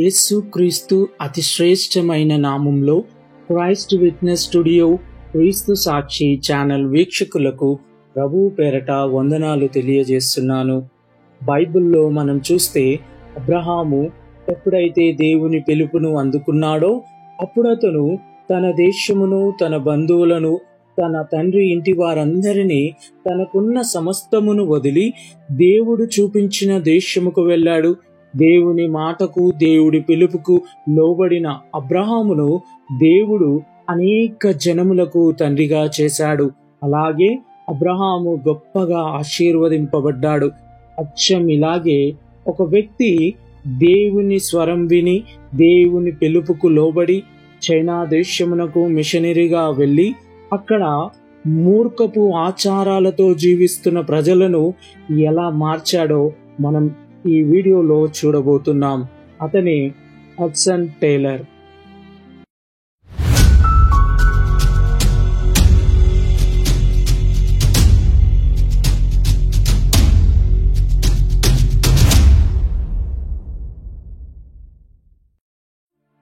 యేసుక్రీస్తు అతి శ్రేష్టమైన నామంలో క్రైస్ట్ విట్నెస్ స్టూడియో క్రీస్తు సాక్షి ఛానల్ వీక్షకులకు ప్రభువు పేరట వందనాలు తెలియజేస్తున్నాను. బైబిల్లో మనం చూస్తే అబ్రహాము ఎప్పుడైతే దేవుని పిలుపును అందుకున్నాడో అప్పుడు అతను తన దేశమును, తన బంధువులను, తన తండ్రి ఇంటి వారందరినీ, తనకున్న సమస్తమును వదిలి దేవుడు చూపించిన దేశముకు వెళ్ళాడు. దేవుని మాటకు, దేవుడి పిలుపుకు లోబడిన అబ్రహామును దేవుడు అనేక జనములకు తండ్రిగా చేశాడు. అలాగే అబ్రహాము గొప్పగా ఆశీర్వదింపబడ్డాడు. అచ్చం ఇలాగే ఒక వ్యక్తి దేవుని స్వరం విని, దేవుని పిలుపుకు లోబడి చైనా దేశమునకు మిషనరీగా వెళ్ళి అక్కడ మూర్ఖపు ఆచారాలతో జీవిస్తున్న ప్రజలను ఎలా మార్చాడో మనం ఈ వీడియోలో చూడబోతున్నాం. అతనే హడ్సన్ టేలర్.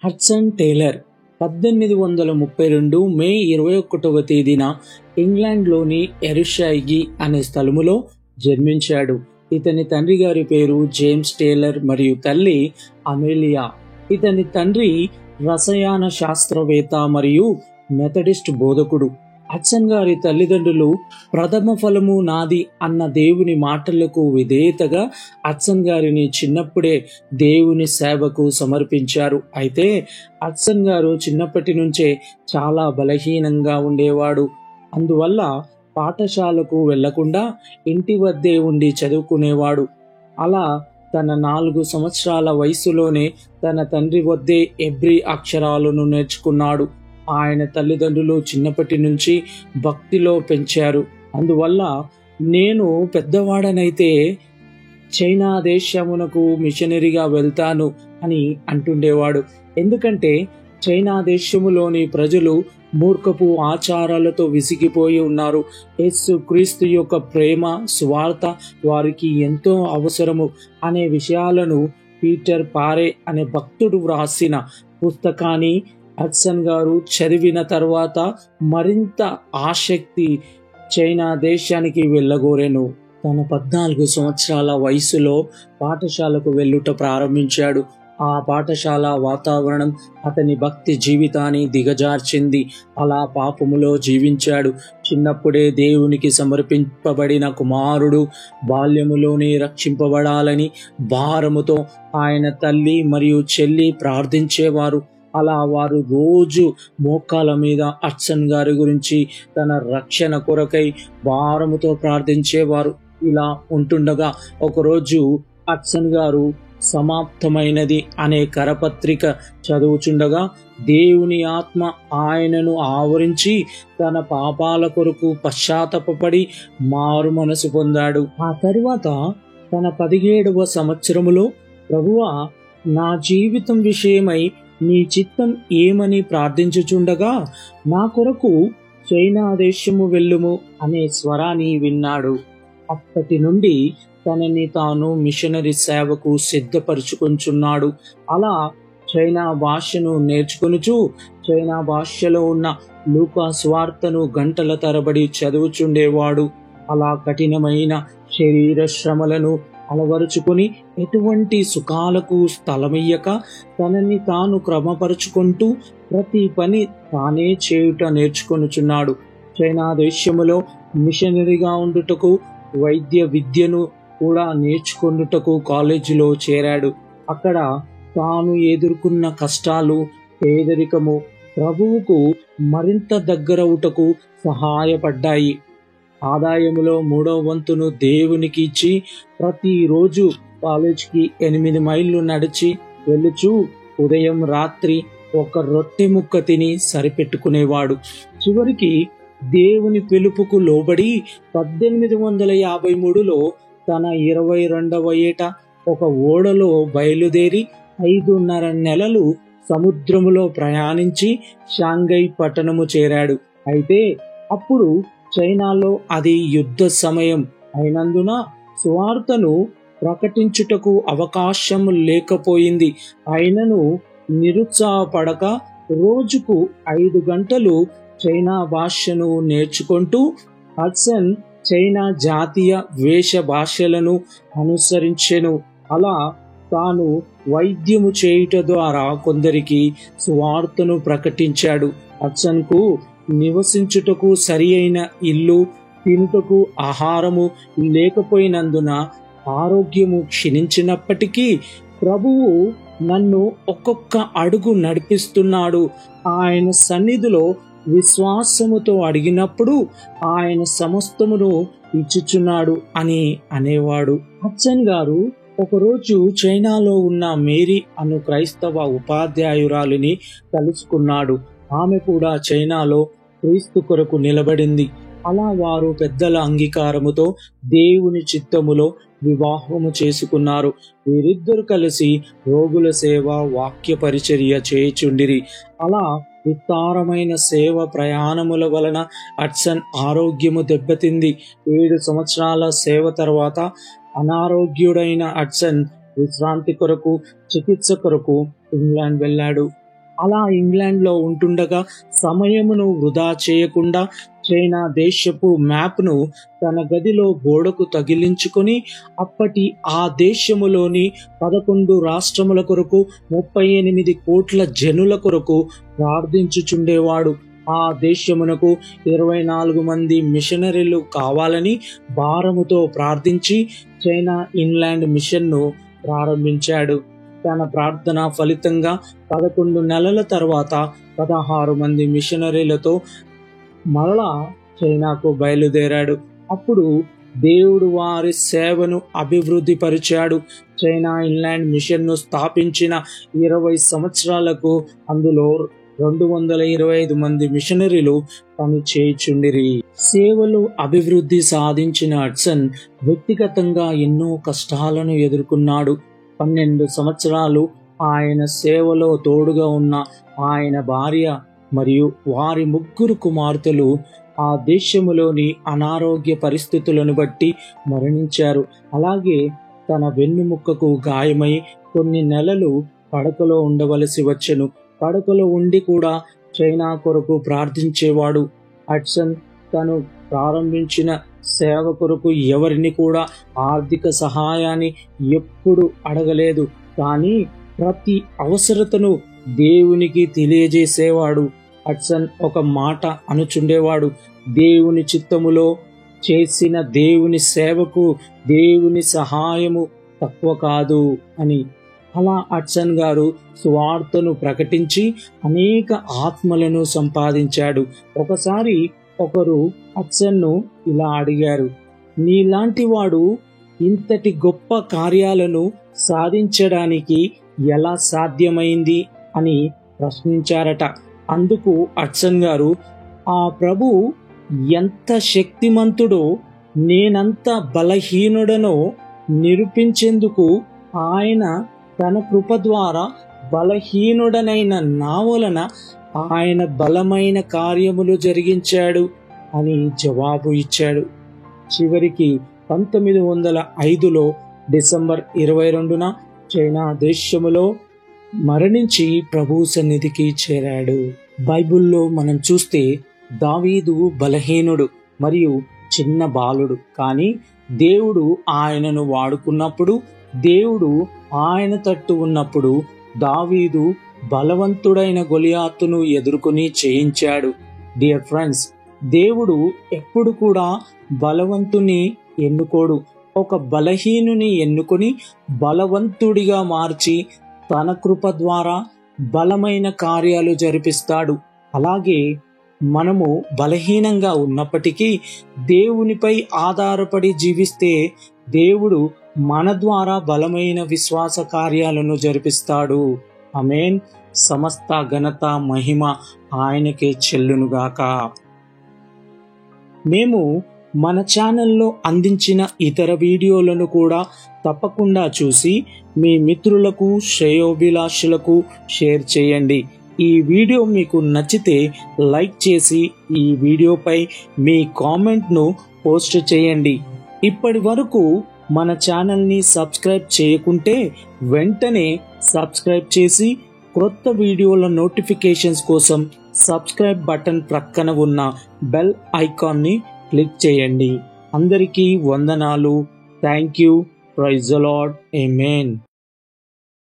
హడ్సన్ టేలర్ 1832 మే 21వ తేదీన ఇంగ్లాండ్లోని ఎరుషైగి అనే స్థలములో జన్మించాడు. ఇతని తండ్రి గారి పేరు జేమ్స్ టేలర్ మరియు తల్లి అమేలియా. ఇతని తండ్రి రసాయన శాస్త్రవేత్త మరియు మెథడిస్ట్ బోధకుడు. హడ్సన్ గారి తల్లిదండ్రులు ప్రథమ ఫలము నాది అన్న దేవుని మాటలకు విధేయతగా హడ్సన్ గారిని చిన్నప్పుడే దేవుని సేవకు సమర్పించారు. అయితే హడ్సన్ గారు చిన్నప్పటి నుంచే చాలా బలహీనంగా ఉండేవాడు. అందువల్ల పాఠశాలకు వెళ్లకుండా ఇంటి వద్దే ఉండి చదువుకునేవాడు. అలా తన 4 సంవత్సరాల వయసులోనే తన తండ్రి వద్దే ఎబ్రీ అక్షరాలను నేర్చుకున్నాడు. ఆయన తల్లిదండ్రులు చిన్నప్పటి నుంచి భక్తిలో పెంచారు. అందువల్ల నేను పెద్దవాడనైతే చైనా దేశమునకు మిషనరీగా వెళ్తాను అని అంటుండేవాడు. ఎందుకంటే చైనా దేశములోని ప్రజలు మూర్ఖపు ఆచారాలతో విసిగిపోయి ఉన్నారు. యేసుక్రీస్తు యొక్క ప్రేమ, సువార్త వారికి ఎంతో అవసరము అనే విషయాలను పీటర్ పారే అనే భక్తుడు వ్రాసిన పుస్తకాన్ని హడ్సన్ గారు చదివిన తర్వాత మరింత ఆసక్తి చైనా దేశానికి వెళ్ళగోరెను. తన 14 సంవత్సరాల వయసులో పాఠశాలకు వెళ్ళుట ప్రారంభించాడు. ఆ పాఠశాల వాతావరణం అతని భక్తి జీవితాన్ని దిగజార్చింది. అలా పాపములో జీవించాడు. చిన్నప్పుడే దేవునికి సమర్పింపబడిన కుమారుడు బాల్యములోనే రక్షింపబడాలని భారముతో ఆయన తల్లి మరియు చెల్లి ప్రార్థించేవారు. అలా వారు రోజు మోకాల మీద హడ్సన్ గారి గురించి, తన రక్షణ కొరకై భారముతో ప్రార్థించేవారు. ఇలా ఉంటుండగా ఒకరోజు హడ్సన్ గారు సమాప్తమైనది అనే కరపత్రిక చదువుచుండగా దేవుని ఆత్మ ఆయనను ఆవరించి తన పాపాల కొరకు పశ్చాత్తాపపడి మారు మనసు పొందాడు. ఆ తరువాత తన 17వ సంవత్సరములో ప్రభువా, నా జీవితం విషయమై నీ చిత్తం ఏమని ప్రార్థించుచుండగా నా కొరకు చైనా దేశము వెళ్ళుము అనే స్వరాన్ని విన్నాడు. అప్పటి నుండి తనని తాను మిషనరీ సేవకు సిద్ధపరుచుకొంచున్నాడు. అలా చైనా భాషను నేర్చుకొనుచు చైనా భాషలో ఉన్న లూకా సువార్తను గంటల తరబడి చదువుచుండేవాడు. అలా కఠినమైన శరీర శ్రమలను అలవరుచుకొని ఎటువంటి సుఖాలకు స్థలమియ్యక తనని తాను క్రమపరుచుకుంటూ ప్రతి పని తానే చేయుట నేర్చుకొనుచున్నాడు. చైనా దేశములో మిషనరీగా ఉండుటకు, వైద్య విద్యను కూడా నేర్చుకొనుటకు కాలేజీలో చేరాడు. అక్కడ తాను ఎదుర్కొన్న కష్టాలు, పేదరికము ప్రభువుకు మరింత దగ్గరవుటకు సహాయపడ్డాయి. ఆదాయములో 3వ వంతును దేవునికి ఇచ్చి ప్రతిరోజు కాలేజీకి 8 మైళ్ళు నడిచి వెళ్ళుచు ఉదయం రాత్రి ఒక రొట్టె ముక్క తిని సరిపెట్టుకునేవాడు. చివరికి దేవుని పిలుపుకు లోబడి 1853లో తన 22వ ఏట ఒక ఓడలో బయలుదేరి 5.5 నెలలు సముద్రములో ప్రయాణించి షాంఘై పట్టణము చేరాడు. అయితే అప్పుడు చైనాలో అది యుద్ధ సమయం అయినందున సువార్తను ప్రకటించుటకు అవకాశం లేకపోయింది. అయినను నిరుత్సాహపడక రోజుకు 5 గంటలు చైనా భాషను నేర్చుకుంటూ హడ్సన్ చైనా జాతీయ వేష భాషలను అనుసరించెను. అలా తాను వైద్యము చేయుట ద్వారా కొందరికి సువార్తను ప్రకటించాడు. హడ్సన్కు నివసించుటకు సరి అయిన ఇల్లు, తినుటకు ఆహారము లేకపోయినందున ఆరోగ్యము క్షీణించినప్పటికీ ప్రభువు నన్ను ఒక్కొక్క అడుగు నడిపిస్తున్నాడు. ఆయన సన్నిధిలో విశ్వాసముతో అడిగినప్పుడు ఆయన సమస్తమును ఇచ్చుచున్నాడు అని అనేవాడు. హడ్సన్ గారు ఒకరోజు చైనాలో ఉన్న మేరీ అను క్రైస్తవ ఉపాధ్యాయురాలిని కలుసుకున్నాడు. ఆమె కూడా చైనాలో క్రీస్తు కొరకు నిలబడింది. అలా వారు పెద్దల అంగీకారముతో దేవుని చిత్తములో వివాహము చేసుకున్నారు. వీరిద్దరు కలిసి రోగుల సేవ, వాక్య పరిచర్య చేయుచుండిరి. అలా విస్తారమైన సేవ ప్రయాణముల వలన హడ్సన్ ఆరోగ్యము దెబ్బతింది. 7 సంవత్సరాల సేవ తర్వాత అనారోగ్యుడైన హడ్సన్ విశ్రాంతి కొరకు, చికిత్స కొరకు ఇంగ్లాండ్ వెళ్ళాడు. అలా ఇంగ్లాండ్లో ఉంటుండగా సమయమును వృధా చేయకుండా చైనా దేశపు మ్యాప్ను తన గదిలో గోడకు తగిలించుకొని అప్పటి ఆ దేశములోని 11 రాష్ట్రముల కొరకు 38 కోట్ల జనుల కొరకు ప్రార్థించుచుండేవాడు. ఆ దేశమునకు 24 మంది మిషనరీలు కావాలని భారముతో ప్రార్థించి చైనా ఇన్లాండ్ మిషన్ను ప్రారంభించాడు. తన ప్రార్థన ఫలితంగా 11 నెలల తర్వాత 16 మంది మిషనరీలతో మరలా చైనాకు బయలుదేరాడు. అప్పుడు దేవుడు వారి సేవను అభివృద్ధి పరిచాడు. చైనా ఇన్లాండ్ మిషన్ను స్థాపించిన 20 సంవత్సరాలకు అందులో 225 మంది మిషనరీలు పని చేయుచుండిరి. సేవలు అభివృద్ధి సాధించిన హడ్సన్ వ్యక్తిగతంగా ఎన్నో కష్టాలను ఎదుర్కొన్నాడు. 12 సంవత్సరాలు ఆయన సేవలో తోడుగా ఉన్న ఆయన భార్య మరియు వారి 3 కుమార్తెలు ఆ దేశములోని అనారోగ్య పరిస్థితులను బట్టి మరణించారు. అలాగే తన వెన్నుముక్కకు గాయమై కొన్ని నెలలు పడకలో ఉండవలసి వచ్చెను. పడకలో ఉండి కూడా చైనా కొరకు ప్రార్థించేవాడు. హడ్సన్ తను ప్రారంభించిన సేవ కొరకు ఎవరిని కూడా ఆర్థిక సహాయాన్ని ఎప్పుడు అడగలేదు. కానీ ప్రతి అవసరతను దేవునికి తెలియజేసేవాడు. హడ్సన్ ఒక మాట అనుచుండేవాడు, దేవుని చిత్తములో చేసిన దేవుని సేవకు దేవుని సహాయము తక్కువ కాదు అని. అలా హడ్సన్ గారు సువార్తను ప్రకటించి అనేక ఆత్మలను సంపాదించాడు. ఒకసారి ఒకరు హడ్సన్ను ఇలా అడిగారు, నీలాంటి వాడు ఇంతటి గొప్ప కార్యాలను సాధించడానికి ఎలా సాధ్యమైంది అని ప్రశ్నించారట. అందుకు హడ్సన్ గారు, ఆ ప్రభు ఎంత శక్తిమంతుడో నేనంత బలహీనుడనో నిరూపించేందుకు ఆయన తన కృప ద్వారా బలహీనుడనైన నా వలన ఆయన బలమైన కార్యములు జరిగించాడు అని జవాబు ఇచ్చాడు. చివరికి 1905లో డిసెంబర్ 22న చైనా దేశములో మరణించి ప్రభు సన్నిధికి చేరాడు. బైబిల్లో మనం చూస్తే దావీదు బలహీనుడు మరియు చిన్న బాలుడు. కానీ దేవుడు ఆయనను వాడుకున్నప్పుడు, దేవుడు ఆయన తట్టు ఉన్నప్పుడు దావీదు బలవంతుడైన గొలియాతును ఎదుర్కొని జయించాడు. డియర్ ఫ్రెండ్స్, దేవుడు ఎప్పుడు కూడా బలవంతుని ఎన్నుకోడు. ఒక బలహీనుని ఎన్నుకొని బలవంతుడిగా మార్చి తన కృప ద్వారా బలమైన కార్యాలు జరిపిస్తాడు. అలాగే మనము బలహీనంగా ఉన్నప్పటికీ దేవునిపై ఆధారపడి జీవిస్తే దేవుడు మన ద్వారా బలమైన విశ్వాస కార్యాలను జరిపిస్తాడు. ఆమేన్. సమస్త ఘనత మహిమ ఆయనకే చెల్లునుగాక. మేము మన ఛానల్లో అందించిన ఇతర వీడియోలను కూడా తప్పకుండా చూసి మీ మిత్రులకు, శ్రేయోభిలాషులకు షేర్ చేయండి. ఈ వీడియో మీకు నచ్చితే లైక్ చేసి ఈ వీడియోపై మీ కామెంట్ను పోస్ట్ చేయండి. ఇప్పటి వరకు మన ఛానల్ని సబ్స్క్రైబ్ చేయకుంటే వెంటనే సబ్స్క్రైబ్ చేసి క్రొత్త వీడియోల నోటిఫికేషన్స్ కోసం సబ్స్క్రైబ్ బటన్ ప్రక్కన ఉన్న బెల్ ఐకాన్ని క్లిక్ చేయండి. అందరికీ వందనాలు. Thank you. Praise the Lord. Amen.